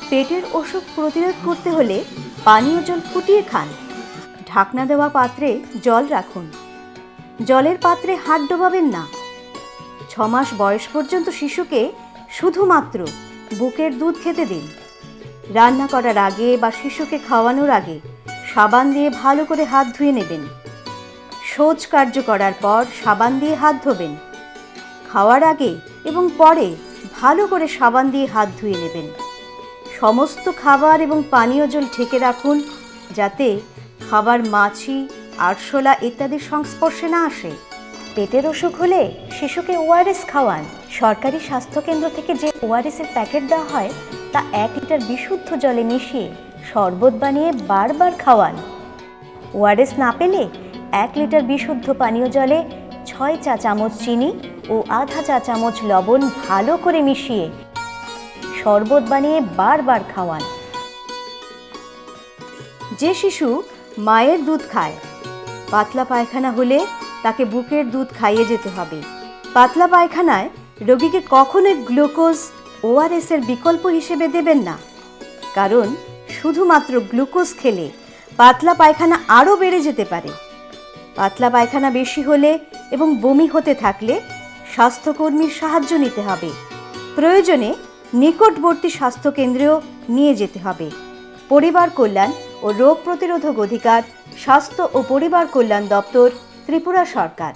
পেটের অসুখ প্রতিরোধ করতে হলে পানীয় জল ফুটিয়ে খান। ঢাকনা দেওয়া পাত্রে জল রাখুন। জলের পাত্রে হাত ডোবাবেন না। 6 মাস বয়স পর্যন্ত শিশুকে শুধুমাত্র বুকের দুধ খেতে দিন। রান্না করার আগে বা শিশুকে খাওয়ানোর আগে সাবান দিয়ে ভালো করে হাত ধুয়ে নেবেন। শৌচ কার্য করার পর সাবান দিয়ে হাত ধোবেন। খাওয়ার আগে এবং পরে ভালো করে সাবান দিয়ে হাত ধুয়ে নেবেন। সমস্ত খাবার এবং পানীয় জল ঢেকে রাখুন, যাতে খাবার মাছি, আরশোলা ইত্যাদির সংস্পর্শে না আসে। পেটের অসুখ হলে শিশুকে ওআরএস খাওয়ান। সরকারি স্বাস্থ্যকেন্দ্র থেকে যে ওআরএসের প্যাকেট দেওয়া হয় তা 1 লিটার বিশুদ্ধ জলে মিশিয়ে শরবত বানিয়ে বারবার খাওয়ান। ওআরএস না পেলে 1 লিটার বিশুদ্ধ পানীয় জলে 6 চা চামচ চিনি ও আধা চা চামচ লবণ ভালো করে মিশিয়ে শরবত বানিয়ে বারবার খাওয়ান। যে শিশু মায়ের দুধ খায়, পাতলা পায়খানা হলে তাকে বুকের দুধ খাইয়ে যেতে হবে। পাতলা পায়খানায় রোগীকে কখনোই গ্লুকোজ ওআরএস এর বিকল্প হিসেবে দেবেন না, কারণ শুধুমাত্র গ্লুকোজ খেলে পাতলা পায়খানা আরও বেড়ে যেতে পারে। পাতলা পায়খানা বেশি হলে এবং বমি হতে থাকলে স্বাস্থ্যকর্মীর সাহায্য নিতে হবে। প্রয়োজনে নিকটবর্তী স্বাস্থ্যকেন্দ্রেও নিয়ে যেতে হবে। পরিবার কল্যাণ ও রোগ প্রতিরোধক অধিকার, স্বাস্থ্য ও পরিবার কল্যাণ দপ্তর, ত্রিপুরা সরকার।